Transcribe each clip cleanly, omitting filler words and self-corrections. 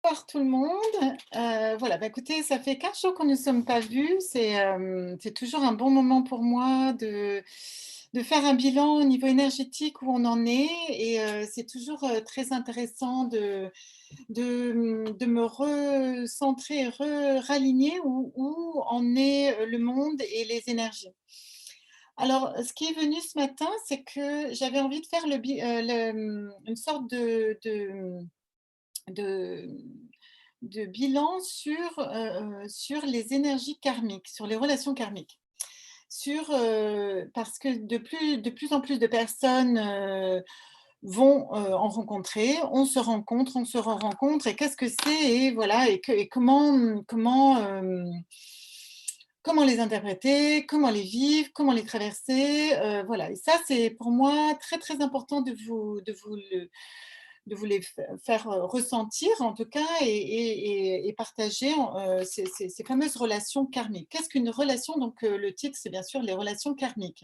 Bonsoir tout le monde. Voilà, bah, écoutez, ça fait 15 jours qu'on ne nous sommes pas vus. C'est toujours un bon moment pour moi de faire un bilan au niveau énergétique où on en est et c'est toujours, très intéressant de me recentrer et raligner où en est, le monde et les énergies. Alors, ce qui est venu ce matin, c'est que j'avais envie de faire une sorte de de bilan sur les énergies karmiques, sur les relations karmiques. Parce que de plus en plus de personnes, vont, en rencontrer. On se rencontre, on se re-rencontre et qu'est-ce que c'est? Et voilà et comment les interpréter? Comment les vivre? Comment les traverser? Voilà et ça, c'est pour moi très, très important de vous les faire ressentir en tout cas et partager ces fameuses relations karmiques. Qu'est-ce qu'une relation? Donc, le titre, c'est bien sûr les relations karmiques.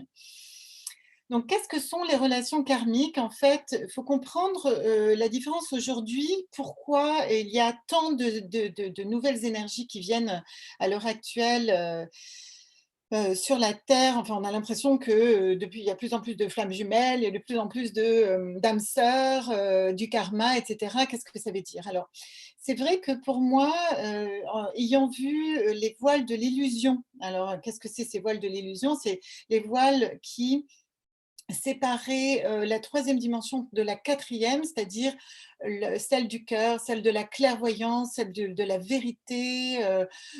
Donc, qu'est-ce que sont les relations karmiques? En fait, il faut comprendre la différence aujourd'hui. Pourquoi il y a tant de nouvelles énergies qui viennent à l'heure actuelle sur la Terre. Enfin, on a l'impression que depuis, il y a de plus en plus de flammes jumelles, il y a de plus en plus d'âmes sœurs, du karma, etc. Qu'est-ce que ça veut dire? Alors, c'est vrai que pour moi, ayant vu les voiles de l'illusion, alors qu'est-ce que c'est ces voiles de l'illusion? C'est les voiles qui séparer, la troisième dimension de la quatrième, c'est-à-dire celle du cœur, celle de la clairvoyance, celle de la vérité,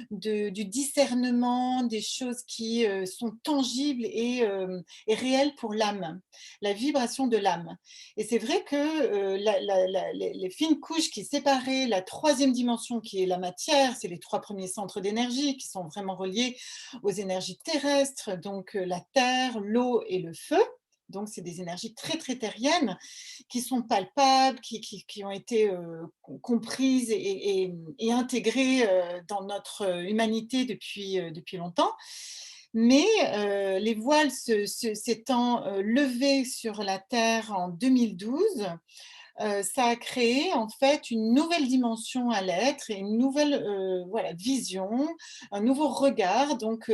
du discernement, des choses qui sont tangibles et réelles pour l'âme, la vibration de l'âme. Et c'est vrai que les fines couches qui séparaient la troisième dimension, qui est la matière, c'est les trois premiers centres d'énergie qui sont vraiment reliés aux énergies terrestres, donc la terre, l'eau et le feu. Donc, c'est des énergies très, très terriennes qui sont palpables, qui ont été comprises et intégrées dans notre humanité depuis longtemps. Mais les voiles s'étant levées sur la Terre en 2012, ça a créé en fait une nouvelle dimension à l'être et une nouvelle voilà, vision, un nouveau regard. Donc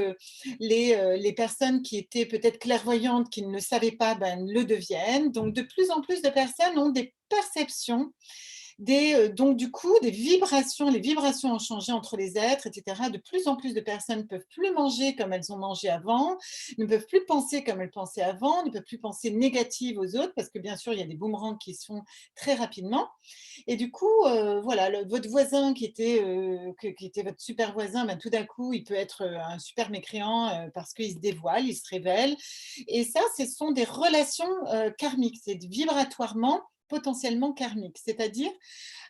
les personnes qui étaient peut-être clairvoyantes, qui ne le savaient pas, ben, le deviennent. Donc de plus en plus de personnes ont des perceptions donc du coup, des vibrations, les vibrations ont changé entre les êtres, et cetera. De plus en plus de personnes ne peuvent plus manger comme elles ont mangé avant, ne peuvent plus penser comme elles pensaient avant, ne peuvent plus penser négative aux autres, parce que bien sûr, il y a des boomerangs qui se font très rapidement. Et du coup, voilà, votre voisin qui était votre super voisin, ben, tout d'un coup, il peut être un super mécréant parce qu'il se dévoile, il se révèle. Et ça, ce sont des relations karmiques, c'est vibratoirement potentiellement karmique. C'est-à-dire,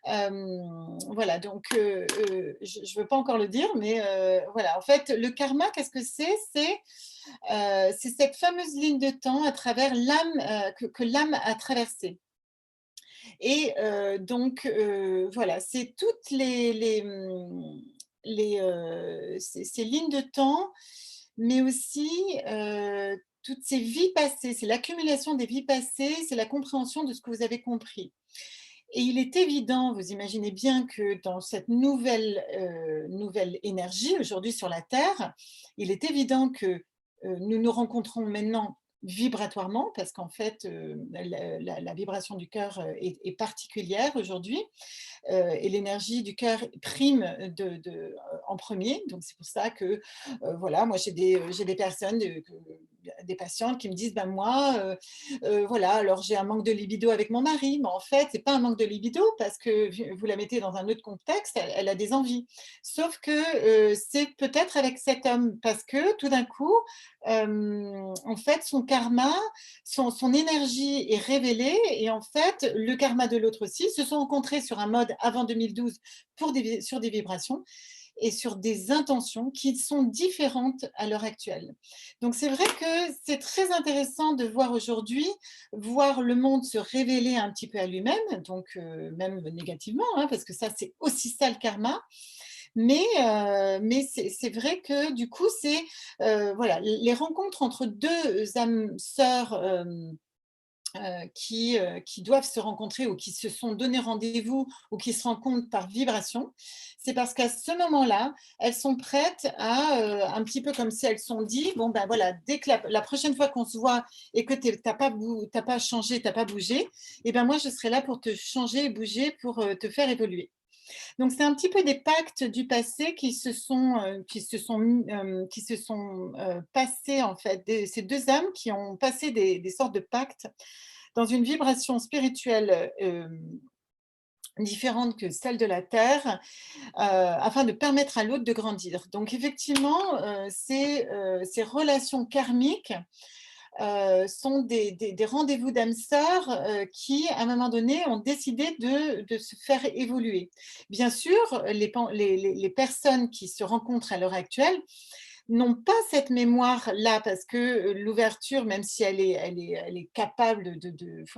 voilà, donc je ne veux pas encore le dire, mais voilà, en fait, le karma, qu'est-ce que c'est? C'est cette fameuse ligne de temps à travers l'âme, que l'âme a traversée. Et donc voilà, c'est toutes ces lignes de temps, mais aussi toutes ces vies passées. C'est l'accumulation des vies passées, c'est la compréhension de ce que vous avez compris. Et il est évident, vous imaginez bien que dans cette nouvelle énergie aujourd'hui sur la Terre, il est évident que, nous nous rencontrons maintenant vibratoirement parce qu'en fait, la vibration du cœur, est particulière aujourd'hui, et l'énergie du cœur prime en premier. Donc c'est pour ça que, voilà, moi j'ai des personnes, des patientes qui me disent: «Ben moi, voilà, alors j'ai un manque de libido avec mon mari», mais en fait, c'est pas un manque de libido parce que vous la mettez dans un autre contexte, elle a des envies. Sauf que, c'est peut-être avec cet homme parce que tout d'un coup, en fait, son karma, son énergie est révélée et en fait, le karma de l'autre aussi, se sont rencontrés sur un mode avant 2012 sur des vibrations et sur des intentions qui sont différentes à l'heure actuelle. Donc c'est vrai que c'est très intéressant de voir aujourd'hui, voir le monde se révéler un petit peu à lui-même, donc même négativement, hein, parce que ça c'est aussi ça le karma. Mais c'est vrai que du coup c'est voilà, les rencontres entre deux âmes sœurs qui doivent se rencontrer ou qui se sont donné rendez-vous ou qui se rencontrent par vibration, c'est parce qu'à ce moment-là, elles sont prêtes à, un petit peu comme si elles sont dit, bon ben voilà, dès que la prochaine fois qu'on se voit et que tu n'as pas changé, tu n'as pas bougé, et ben moi je serai là pour te changer et bouger, pour te faire évoluer. Donc c'est un petit peu des pactes du passé qui se sont passés en fait, ces deux âmes qui ont passé des sortes de pactes dans une vibration spirituelle différente que celle de la Terre, afin de permettre à l'autre de grandir. Donc effectivement, ces relations karmiques sont des rendez-vous d'âmes sœurs qui, à un moment donné, ont décidé de se faire évoluer. Bien sûr, les personnes qui se rencontrent à l'heure actuelle n'ont pas cette mémoire-là parce que l'ouverture, même si elle est capable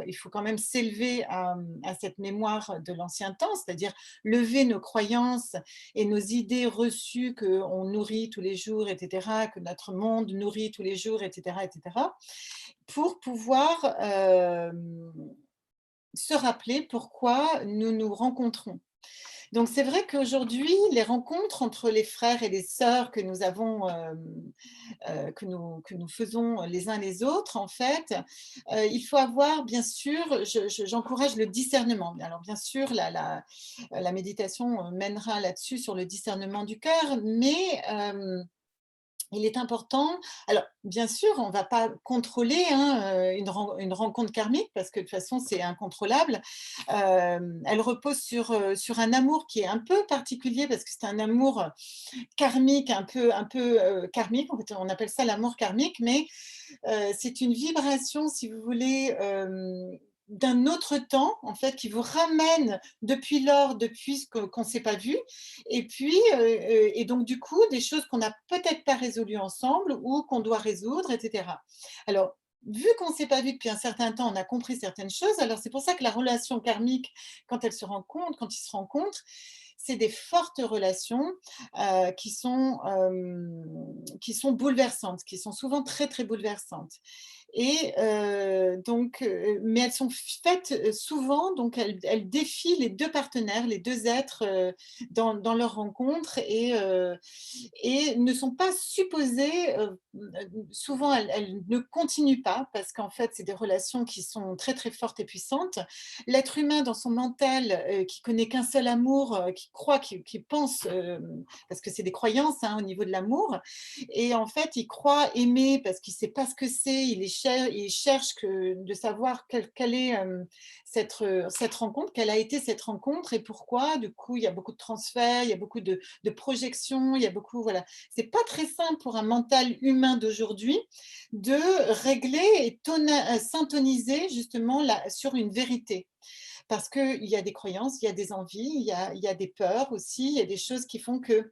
il faut quand même s'élever à cette mémoire de l'ancien temps, c'est-à-dire lever nos croyances et nos idées reçues qu'on nourrit tous les jours, etc., que notre monde nourrit tous les jours, etc., etc., pour pouvoir se rappeler pourquoi nous nous rencontrons. Donc c'est vrai qu'aujourd'hui, les rencontres entre les frères et les sœurs que nous avons, que nous faisons les uns les autres, en fait, il faut avoir, bien sûr, j'encourage le discernement. Alors bien sûr, la méditation mènera là-dessus sur le discernement du cœur, mais il est important, alors bien sûr, on ne va pas contrôler hein, une rencontre karmique parce que de toute façon c'est incontrôlable. Elle repose sur un amour qui est un peu particulier parce que c'est un amour karmique, un peu karmique, en fait, on appelle ça l'amour karmique, mais c'est une vibration, si vous voulez, d'un autre temps, en fait, qui vous ramène depuis lors, depuis ce qu'on ne s'est pas vu, et puis, et donc du coup, des choses qu'on n'a peut-être pas résolues ensemble ou qu'on doit résoudre, etc. Alors, vu qu'on ne s'est pas vu depuis un certain temps, on a compris certaines choses. Alors, c'est pour ça que la relation karmique, quand elle se rencontre, quand ils se rencontrent, c'est des fortes relations qui sont bouleversantes, qui sont souvent très, très bouleversantes. Et donc, mais elles sont faites souvent, donc elles défient les deux partenaires, les deux êtres dans leur rencontre et ne sont pas supposées, souvent elles ne continuent pas parce qu'en fait, c'est des relations qui sont très, très fortes et puissantes. L'être humain dans son mental, qui connaît qu'un seul amour, qui croit, qui pense, parce que c'est des croyances hein, au niveau de l'amour, et en fait, il croit aimer parce qu'il ne sait pas ce que c'est, il cherche de savoir quelle est cette rencontre, quelle a été cette rencontre et pourquoi. Du coup, il y a beaucoup de transferts, il y a beaucoup de projections, il y a beaucoup, voilà. C'est pas très simple pour un mental humain d'aujourd'hui de régler et syntoniser justement sur une vérité. Parce qu'il y a des croyances, il y a des envies, il y a des peurs aussi, il y a des choses qui font que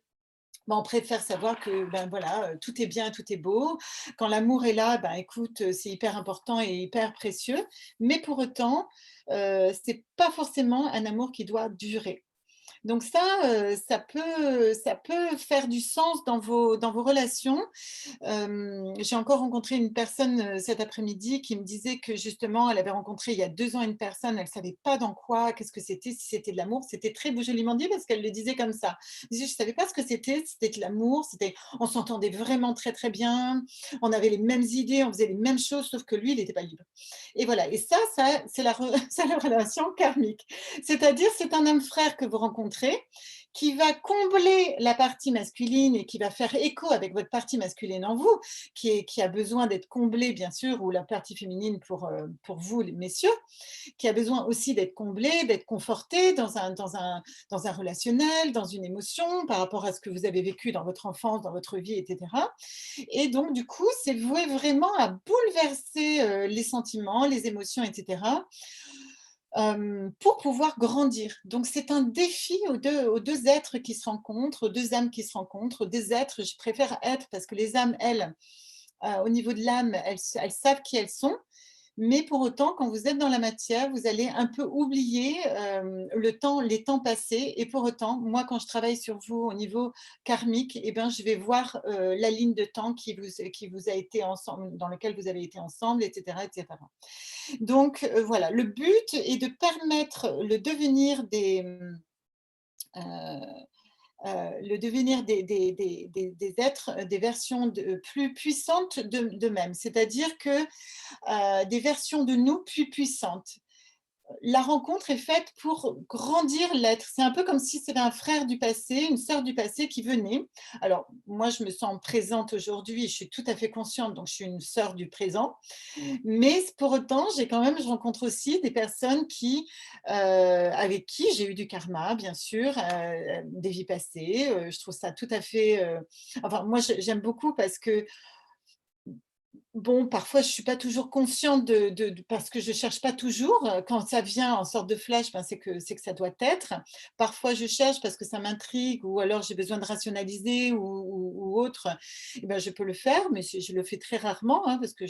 ben, on préfère savoir que ben voilà, tout est bien, tout est beau. Quand l'amour est là, ben écoute, c'est hyper important et hyper précieux. Mais pour autant, c'est pas forcément un amour qui doit durer. Donc ça, ça peut faire du sens dans vos relations. J'ai encore rencontré une personne cet après-midi qui me disait que justement, elle avait rencontré il y a 2 ans une personne, elle ne savait pas dans quoi, qu'est-ce que c'était, si c'était de l'amour. C'était très joliment dit parce qu'elle le disait comme ça. Elle disait: «Je ne savais pas ce que c'était de l'amour, on s'entendait vraiment très, très bien, on avait les mêmes idées, on faisait les mêmes choses, sauf que lui, il n'était pas libre». Et voilà, et ça c'est c'est la relation karmique. C'est-à-dire, c'est un homme frère que vous rencontrez qui va combler la partie masculine et qui va faire écho avec votre partie masculine en vous, qui a besoin d'être comblée, bien sûr, ou la partie féminine pour vous, les messieurs, qui a besoin aussi d'être comblée, d'être confortée dans un relationnel, dans une émotion, par rapport à ce que vous avez vécu dans votre enfance, dans votre vie, etc. Et donc, du coup, c'est voué vraiment à bouleverser les sentiments, les émotions, etc., pour pouvoir grandir. Donc c'est un défi aux 2 êtres qui se rencontrent, aux 2 âmes qui se rencontrent, aux 2 êtres, je préfère être parce que les âmes, elles, au niveau de l'âme, elles savent qui elles sont, Mais pour autant, quand vous êtes dans la matière, vous allez un peu oublier les temps passés. Et pour autant, moi, quand je travaille sur vous au niveau karmique, eh ben, je vais voir la ligne de temps qui vous a été ensemble, dans lequel vous avez été ensemble, etc., etc. Donc voilà, le but est de permettre le devenir des êtres, des versions plus puissantes d'eux-mêmes, c'est-à-dire que des versions de nous plus puissantes. La rencontre est faite pour grandir l'être. C'est un peu comme si c'était un frère du passé, une sœur du passé qui venait. Alors, moi, je me sens présente aujourd'hui, je suis tout à fait consciente, donc je suis une sœur du présent. Mais pour autant, je rencontre aussi des personnes avec qui j'ai eu du karma, bien sûr, des vies passées. Je trouve ça tout à fait. Enfin, moi, j'aime beaucoup parce que bon, parfois, je ne suis pas toujours consciente parce que je ne cherche pas toujours. Quand ça vient en sorte de flash, ben, c'est que ça doit être. Parfois, je cherche parce que ça m'intrigue ou alors j'ai besoin de rationaliser ou autre. Eh ben, je peux le faire, mais je le fais très rarement hein, parce que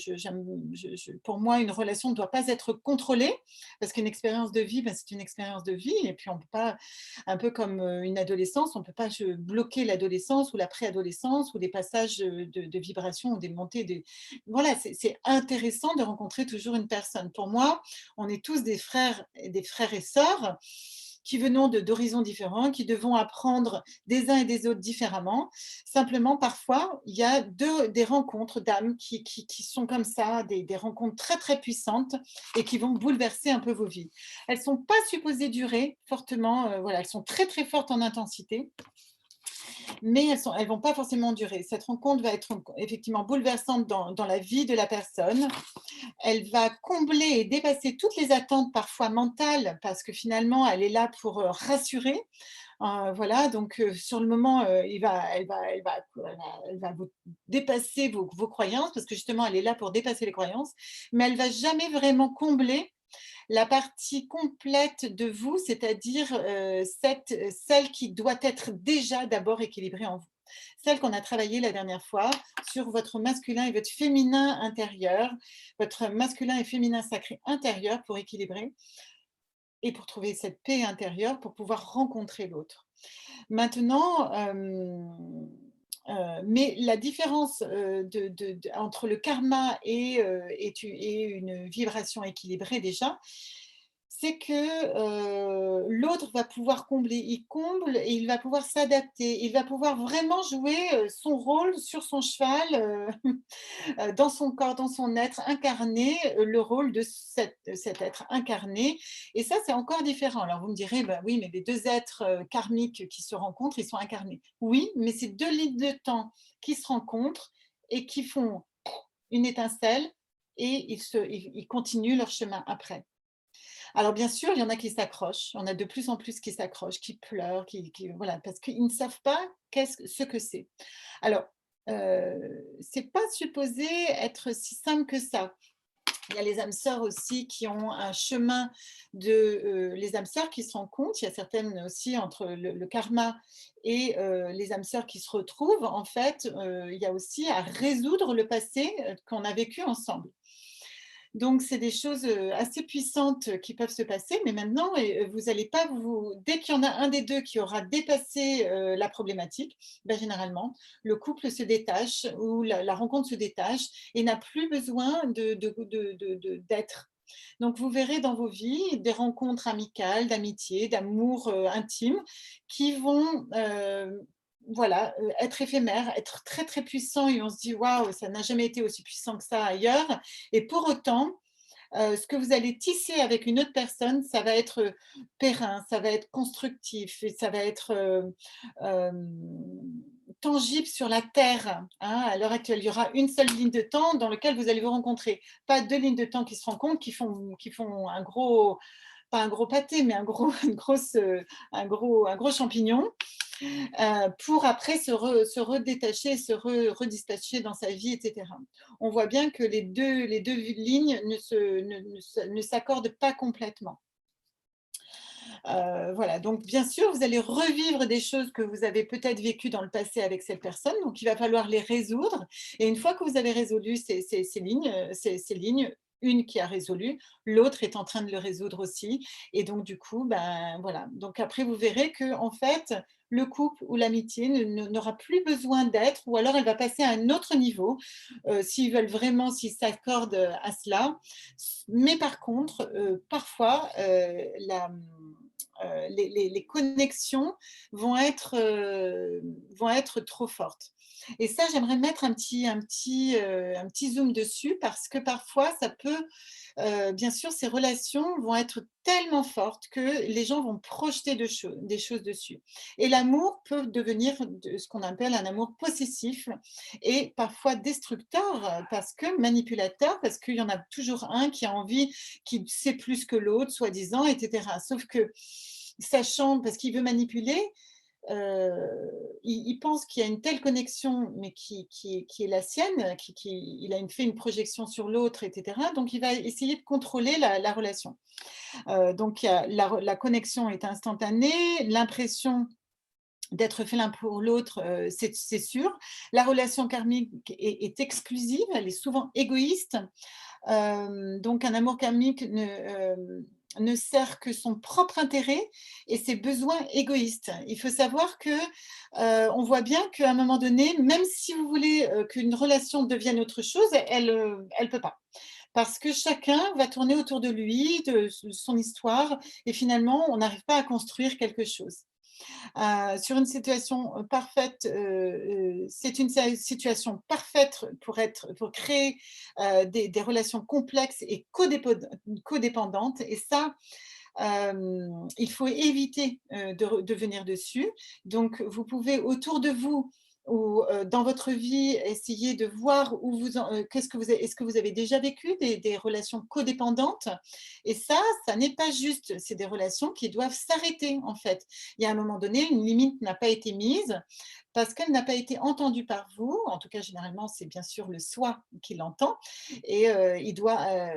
pour moi, une relation ne doit pas être contrôlée parce qu'une expérience de vie, ben, c'est une expérience de vie. Et puis, on peut pas, un peu comme une adolescence, on ne peut pas bloquer l'adolescence ou la préadolescence ou des passages de vibrations ou des montées, voilà, c'est intéressant de rencontrer toujours une personne. Pour moi, on est tous des frères et sœurs qui venons d'horizons différents, qui devons apprendre des uns et des autres différemment. Simplement, parfois, il y a des rencontres d'âmes qui sont comme ça, des rencontres très, très puissantes et qui vont bouleverser un peu vos vies. Elles ne sont pas supposées durer fortement, voilà, elles sont très, très fortes en intensité, mais elles vont pas forcément durer. Cette rencontre va être effectivement bouleversante dans la vie de la personne. Elle va combler et dépasser toutes les attentes parfois mentales parce que finalement, elle est là pour rassurer. Voilà, donc sur le moment, elle va vous dépasser vos croyances parce que justement, elle est là pour dépasser les croyances, mais elle va jamais vraiment combler la partie complète de vous, c'est-à-dire celle qui doit être déjà d'abord équilibrée en vous. Celle qu'on a travaillée la dernière fois sur votre masculin et votre féminin intérieur, votre masculin et féminin sacré intérieur pour équilibrer et pour trouver cette paix intérieure pour pouvoir rencontrer l'autre. Maintenant, mais la différence entre le karma et une vibration équilibrée déjà, c'est que l'autre va pouvoir combler. Il comble et il va pouvoir s'adapter. Il va pouvoir vraiment jouer son rôle sur son cheval, dans son corps, dans son être, incarner le rôle de cet être incarné. Et ça, c'est encore différent. Alors vous me direz, bah oui, mais les deux êtres karmiques qui se rencontrent, ils sont incarnés. Oui, mais c'est deux lignes de temps qui se rencontrent et qui font une étincelle et ils continuent leur chemin après. Alors bien sûr, il y en a qui s'accrochent, il y en a de plus en plus qui s'accrochent, qui pleurent, voilà, parce qu'ils ne savent pas ce que c'est. Alors, c'est pas supposé être si simple que ça. Il y a les âmes sœurs aussi qui ont un chemin les âmes sœurs qui se rencontrent. Il y a certaines aussi entre le karma et les âmes sœurs qui se retrouvent. En fait, il y a aussi à résoudre le passé qu'on a vécu ensemble. Donc, c'est des choses assez puissantes qui peuvent se passer, mais maintenant, vous allez pas dès qu'il y en a un des deux qui aura dépassé la problématique, ben, généralement, le couple se détache ou la rencontre se détache et n'a plus besoin d'être. Donc, vous verrez dans vos vies des rencontres amicales, d'amitié, d'amour intime qui vont voilà, être éphémères, être très très puissants et on se dit waouh, ça n'a jamais été aussi puissant que ça ailleurs. Et pour autant, ce que vous allez tisser avec une autre personne, ça va être périn, ça va être constructif et ça va être tangible sur la terre. Hein. À l'heure actuelle, il y aura une seule ligne de temps dans laquelle vous allez vous rencontrer. Pas deux lignes de temps qui se rencontrent, qui font un gros, pas un gros pâté, mais un gros champignon pour après se redétacher, redispatcher dans sa vie, etc. On voit bien que les deux lignes ne s'accordent pas complètement. Voilà, donc bien sûr, vous allez revivre des choses que vous avez peut-être vécues dans le passé avec cette personne, donc il va falloir les résoudre. Et une fois que vous avez résolu ces lignes, une qui a résolu, l'autre est en train de le résoudre aussi et donc du coup, ben, voilà. Donc après vous verrez que en fait, le couple ou l'amitié n'aura plus besoin d'être ou alors elle va passer à un autre niveau, s'ils veulent vraiment, s'ils s'accordent, à cela. Mais par contre, parfois, les connexions vont être trop fortes. Et ça, j'aimerais mettre un petit zoom dessus parce que parfois ça peut, bien sûr, ces relations vont être tellement fortes que les gens vont projeter des choses dessus. Et l'amour peut devenir ce qu'on appelle un amour possessif et parfois destructeur parce que manipulateur, parce qu'il y en a toujours un qui a envie, qui sait plus que l'autre, soi-disant, etc. Sauf que sachant, parce qu'il veut manipuler, il pense qu'il y a une telle connexion, mais qui est la sienne, il a fait une projection sur l'autre, etc. Donc, il va essayer de contrôler la relation. Donc, la connexion est instantanée, l'impression d'être fait l'un pour l'autre, c'est sûr. La relation karmique est exclusive, elle est souvent égoïste. Donc un amour karmique ne sert que son propre intérêt et ses besoins égoïstes. Il faut savoir que, on voit bien qu'à un moment donné, même si vous voulez, qu'une relation devienne autre chose, elle peut pas. Parce que chacun va tourner autour de lui, de son histoire et finalement, on n'arrive pas à construire quelque chose. Sur une situation parfaite, c'est une situation parfaite pour créer des relations complexes et codépendantes. Et ça, il faut éviter de venir dessus. Donc, vous pouvez autour de vous ou dans votre vie essayer de voir où qu'est-ce que vous avez, est-ce que vous avez déjà vécu des relations codépendantes. Et ça n'est pas juste. C'est des relations qui doivent s'arrêter en fait. Il y a un moment donné, une limite n'a pas été mise parce qu'elle n'a pas été entendue par vous. En tout cas, généralement, c'est bien sûr le soi qui l'entend. Et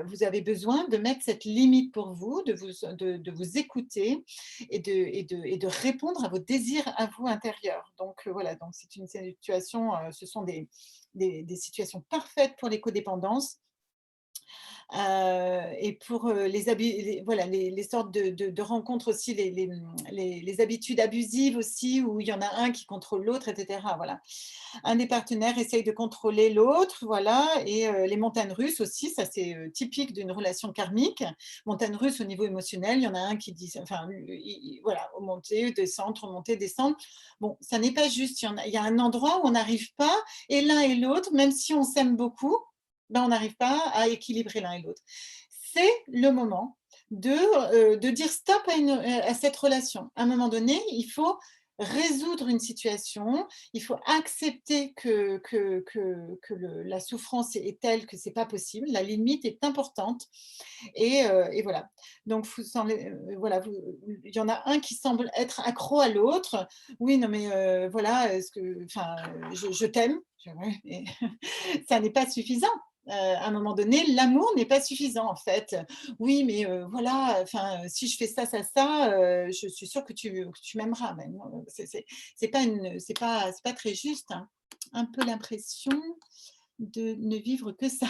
vous avez besoin de mettre cette limite pour vous, de vous écouter et de répondre à vos désirs à vous intérieurs. Donc voilà, donc c'est une situation, ce sont des situations parfaites pour les codépendances. Et pour voilà, les sortes de rencontres aussi, les habitudes abusives aussi, où il y en a un qui contrôle l'autre, etc. Voilà. Un des partenaires essaye de contrôler l'autre, voilà, et les montagnes russes aussi, ça c'est typique d'une relation karmique. Montagne russe au niveau émotionnel, il y en a un qui dit, enfin, voilà, monter, descendre, remonter, descendre. Bon, ça n'est pas juste, il y a un endroit où on n'arrive pas, et l'un et l'autre, même si on s'aime beaucoup, ben, on n'arrive pas à équilibrer l'un et l'autre. C'est le moment de dire stop à cette relation. À un moment donné, il faut résoudre une situation, il faut accepter que la souffrance est telle que c'est pas possible, la limite est importante et voilà. Donc voilà, il y en a un qui semble être accro à l'autre. Oui, non mais voilà, enfin, je t'aime. Ouais, mais ça n'est pas suffisant. À un moment donné, l'amour n'est pas suffisant en fait. Oui, mais voilà, enfin, si je fais ça, ça, ça, je suis sûre que tu m'aimeras. Mais non, c'est pas très juste, hein. Un peu l'impression de ne vivre que ça.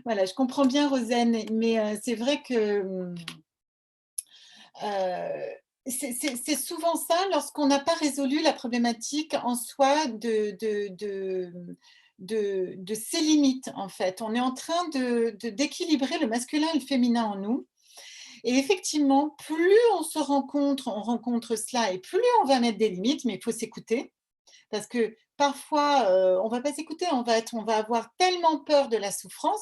Voilà, je comprends bien Rosen, mais c'est vrai que, c'est souvent ça lorsqu'on n'a pas résolu la problématique en soi de ses limites, en fait. On est en train d'équilibrer le masculin et le féminin en nous et effectivement, plus on rencontre cela et plus on va mettre des limites, mais il faut s'écouter parce que parfois, on va pas s'écouter, on va avoir tellement peur de la souffrance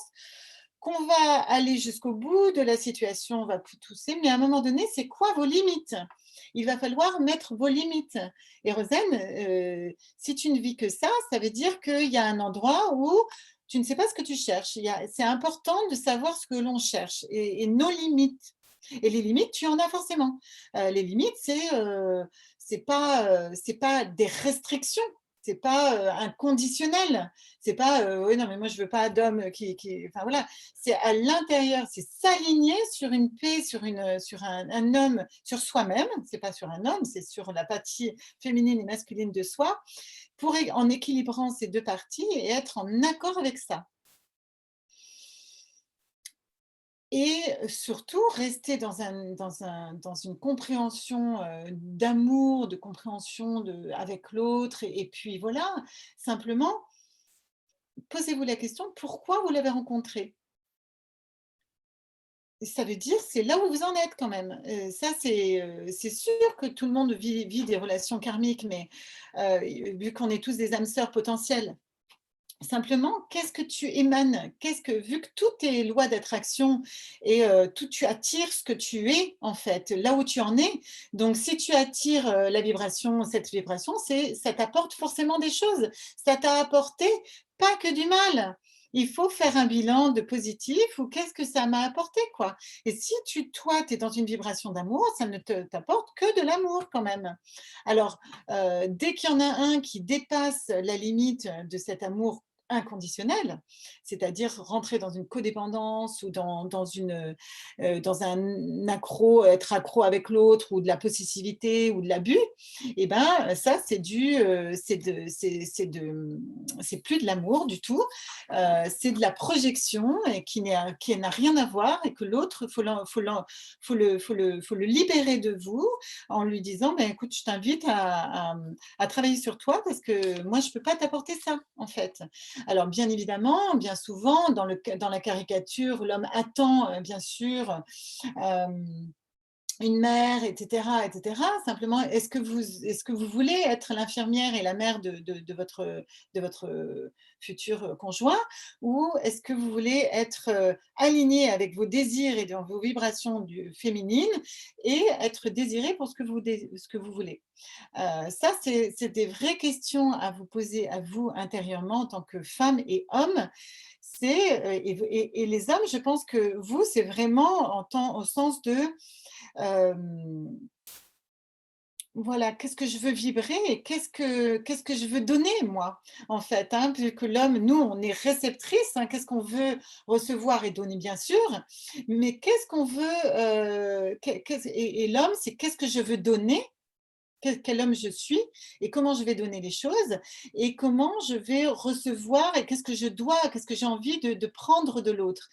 qu'on va aller jusqu'au bout de la situation, on va pousser, mais à un moment donné, c'est quoi vos limites? Il va falloir mettre vos limites. Et Rosen, si tu ne vis que ça veut dire qu'il y a un endroit où tu ne sais pas ce que tu cherches. C'est important de savoir ce que l'on cherche et nos limites. Et les limites, tu en as forcément. Les limites, c'est pas des restrictions, c'est pas un conditionnel. C'est pas oui, non, mais moi je veux pas d'homme enfin voilà, c'est à l'intérieur, c'est s'aligner sur une paix, sur un homme, sur soi-même. C'est pas sur un homme, c'est sur la partie féminine et masculine de soi, en équilibrant ces deux parties et être en accord avec ça. et surtout rester dans une compréhension, d'amour, de compréhension avec l'autre et puis voilà, simplement posez-vous la question: «Pourquoi vous l'avez rencontré?» Ça veut dire, c'est là où vous en êtes quand même. Ça, c'est sûr que tout le monde vit des relations karmiques, mais vu qu'on est tous des âmes sœurs potentielles. Simplement, qu'est-ce que tu émanes? Vu que tout est loi d'attraction et tout tu attires ce que tu es, en fait, là où tu en es. Donc si tu attires, la vibration, cette vibration, ça t'apporte forcément des choses. Ça t'a apporté pas que du mal. Il faut faire un bilan de positif ou qu'est-ce que ça m'a apporté, quoi? Et si toi, tu es dans une vibration d'amour, ça ne t'apporte que de l'amour quand même. Alors, dès qu'il y en a un qui dépasse la limite de cet amour inconditionnel, c'est-à-dire rentrer dans une codépendance ou dans un être accro avec l'autre ou de la possessivité ou de l'abus, et ben, ça c'est plus de l'amour du tout, c'est de la projection et qui n'a rien à voir et que l'autre, faut le libérer de vous en lui disant: «Beh, écoute, je t'invite à travailler sur toi parce que moi, je ne peux pas t'apporter ça, en fait». Alors bien évidemment, bien souvent, dans la caricature, l'homme attend, bien sûr, hem, une mère et cetera. Simplement, est-ce que vous voulez être l'infirmière et la mère de votre futur conjoint? Ou est-ce que vous voulez être, aligné avec vos désirs et dans vos vibrations féminines et être désiré pour ce que vous voulez? Ça, c'est des vraies questions à vous poser à vous intérieurement en tant que femme et homme. Et les hommes, je pense que vous, c'est vraiment au sens de, hem, voilà, qu'est-ce que je veux vibrer et qu'est-ce que je veux donner moi, en fait, hein? Vu que l'homme, nous, on est réceptrice, hein, qu'est-ce qu'on veut recevoir et donner, bien sûr, mais qu'est-ce qu'on veut, et l'homme, c'est qu'est-ce que je veux donner, quel homme je suis et comment je vais donner les choses et comment je vais recevoir et qu'est-ce que j'ai envie de prendre de l'autre.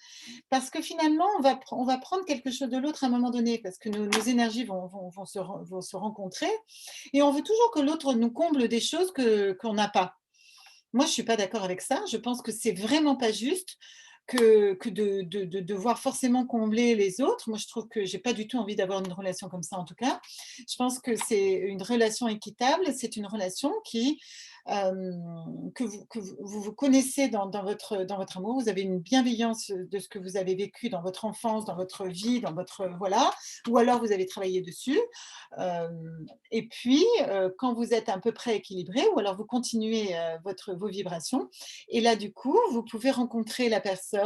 Parce que finalement, on va prendre quelque chose de l'autre à un moment donné parce que nos énergies vont se rencontrer et on veut toujours que l'autre nous comble des choses qu'on n'a pas. Moi, je ne suis pas d'accord avec ça. Je pense que c'est vraiment pas juste que de devoir forcément combler les autres. Moi, je trouve que j'ai pas du tout envie d'avoir une relation comme ça, en tout cas. Je pense que c'est une relation équitable. C'est une relation que vous connaissez dans votre amour. Vous avez une bienveillance de ce que vous avez vécu dans votre enfance, dans votre vie, voilà, ou alors vous avez travaillé dessus. Et puis, quand vous êtes à peu près équilibré ou alors vous continuez, vos vibrations et là, du coup, vous pouvez rencontrer la personne,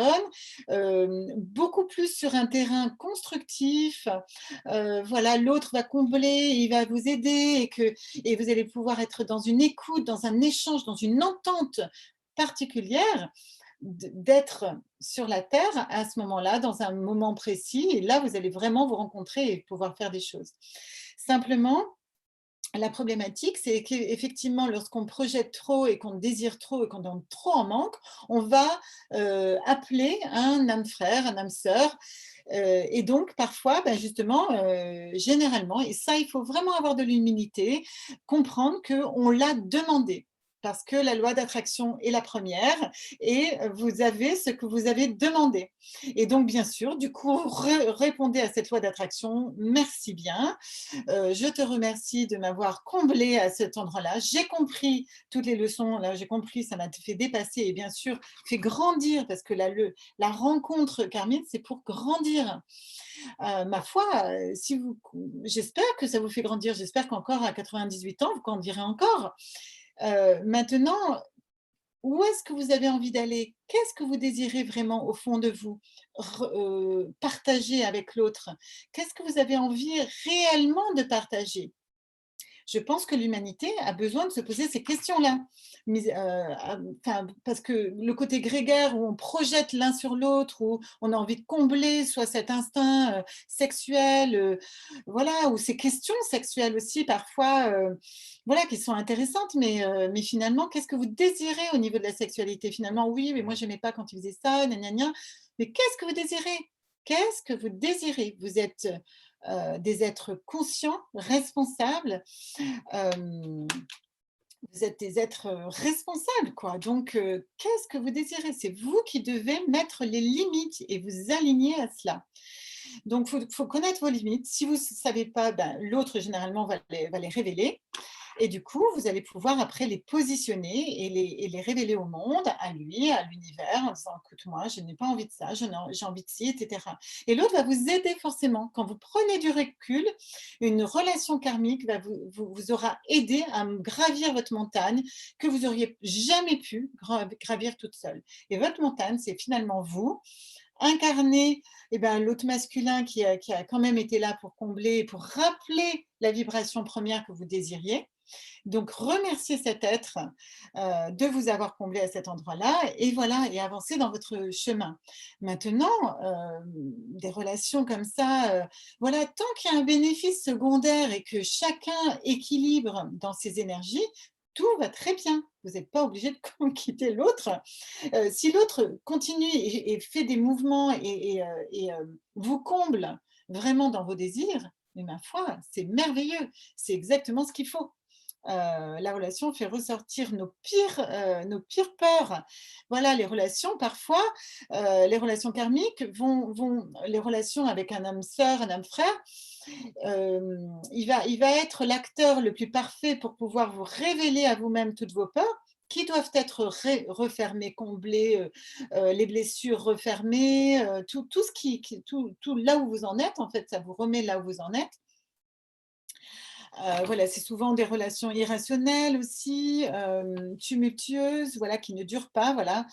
beaucoup plus sur un terrain constructif. Voilà, l'autre va combler, il va vous aider et vous allez pouvoir être dans une écoute, dans un échange, dans une entente particulière d'être sur la terre à ce moment-là, dans un moment précis et là, vous allez vraiment vous rencontrer et pouvoir faire des choses. Simplement, la problématique, c'est qu'effectivement, lorsqu'on projette trop et qu'on désire trop et qu'on est trop en manque, on va, appeler un âme frère, un âme sœur, et donc parfois, bah, justement, généralement et ça, il faut vraiment avoir de l'humilité, comprendre qu'on l'a demandé. Parce que la loi d'attraction est la première et vous avez ce que vous avez demandé et donc bien sûr, du coup, répondez à cette loi d'attraction: «Merci bien, je te remercie de m'avoir comblé à cet endroit-là. J'ai compris toutes les leçons, là, j'ai compris, ça m'a fait dépasser et bien sûr fait grandir parce que la rencontre karmique, c'est pour grandir. Ma foi, si vous, j'espère que ça vous fait grandir. J'espère qu'encore à 98 ans, vous grandirez encore. Maintenant, où est-ce que vous avez envie d'aller? Qu'est-ce que vous désirez vraiment au fond de vous partager avec l'autre? Qu'est-ce que vous avez envie réellement de partager? Je pense que l'humanité a besoin de se poser ces questions-là. Mais, enfin, parce que le côté grégaire où on projette l'un sur l'autre, où on a envie de combler soit cet instinct, sexuel, voilà, ou ces questions sexuelles aussi parfois, voilà, qui sont intéressantes, mais finalement, qu'est-ce que vous désirez au niveau de la sexualité? Finalement, oui, mais moi j'aimais pas quand il faisait ça, gna gna gna. Mais qu'est-ce que vous désirez? Qu'est-ce que vous désirez? Vous êtes, des êtres conscients, responsables, hem, vous êtes des êtres, responsables, quoi. Donc qu'est-ce que vous désirez? C'est vous qui devez mettre les limites et vous aligner à cela. Donc faut connaître vos limites. Si vous ne savez pas, ben, l'autre généralement va les révéler. Et du coup, vous allez pouvoir après les positionner et les révéler au monde, à lui, à l'univers, en disant: «Écoute, moi, je n'ai pas envie de ça, j'ai envie de ci» et cetera. Et l'autre va vous aider forcément. Quand vous prenez du recul, une relation karmique va vous aura aidé à gravir votre montagne que vous auriez jamais pu gravir toute seule. Et votre montagne, c'est finalement vous, incarner, eh ben, l'autre masculin qui a quand même été là pour combler, pour rappeler la vibration première que vous désiriez. Donc, remerciez cet être, de vous avoir comblé à cet endroit-là et voilà et avancer dans votre chemin. Maintenant, des relations comme ça, voilà, tant qu'il y a un bénéfice secondaire et que chacun équilibre dans ses énergies, tout va très bien. Vous n'êtes pas obligé de quitter l'autre. Si l'autre continue et fait des mouvements vous comble vraiment dans vos désirs, mais ma foi, c'est merveilleux. C'est exactement ce qu'il faut. La relation fait ressortir nos pires peurs. Voilà, les relations parfois, les relations karmiques vont les relations avec un âme sœur, un âme frère, il va être l'acteur le plus parfait pour pouvoir vous révéler à vous-même toutes vos peurs qui doivent être refermées, comblées, les blessures refermées, tout ce tout là où vous en êtes, en fait, ça vous remet là où vous en êtes. Voilà, c'est souvent des relations irrationnelles aussi, tumultueuses, voilà, qui ne durent pas, voilà.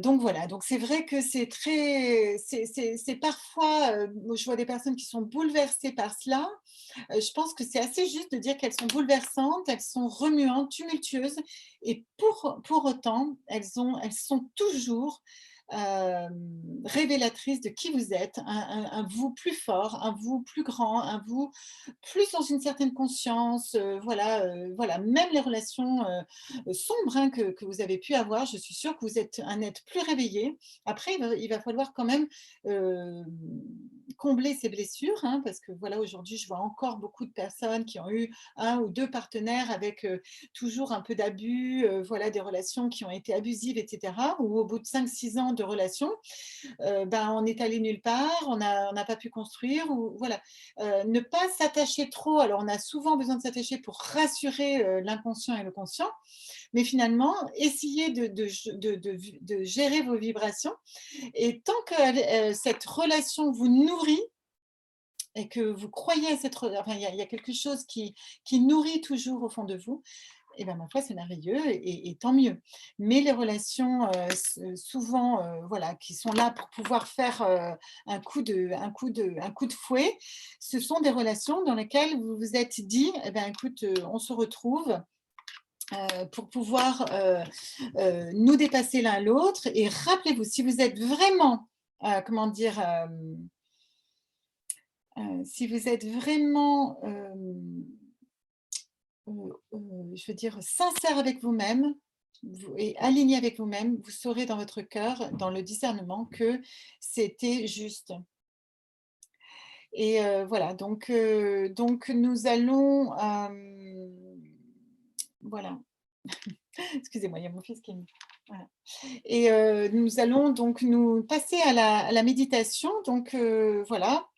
Donc voilà, donc c'est vrai que c'est parfois, moi je vois des personnes qui sont bouleversées par cela. Je pense que c'est assez juste de dire qu'elles sont bouleversantes, elles sont remuantes, tumultueuses et pour autant, elles sont toujours, révélatrices de qui vous êtes, un vous plus fort, un vous plus grand, un vous plus dans une certaine conscience, voilà. Même les relations, sombres, hein, que vous avez pu avoir, je suis sûre que vous êtes un être plus réveillé. Après, il va falloir quand même, hem, combler ces blessures, hein, parce que voilà, aujourd'hui, je vois encore beaucoup de personnes qui ont eu un ou 2 partenaires avec, toujours un peu d'abus, voilà, des relations qui ont été abusives et cetera, où au bout de 5-6 ans de relation, ben, on est allé nulle part, on n'a pas pu construire ou voilà. Ne pas s'attacher trop, alors on a souvent besoin de s'attacher pour rassurer, l'inconscient et le conscient, mais finalement, essayez de gérer vos vibrations et tant que, cette relation vous nourrit et que vous croyez à cette enfin, il y a quelque chose qui nourrit toujours au fond de vous et ben, ma foi, c'est merveilleux et tant mieux. Mais les relations, souvent, voilà, qui sont là pour pouvoir faire, un coup de fouet, ce sont des relations dans lesquelles vous vous êtes dit: «Eh ben, écoute, on se retrouve, pour pouvoir, nous dépasser l'un l'autre» et rappelez-vous, si vous êtes vraiment, comment dire? Si vous êtes vraiment, je veux dire sincère avec vous-même et aligné avec vous-même, vous saurez dans votre cœur, dans le discernement que c'était juste et voilà donc nous allons, voilà. Excusez-moi, il y a mon fils qui me voilà et nous allons donc nous passer à la méditation donc voilà.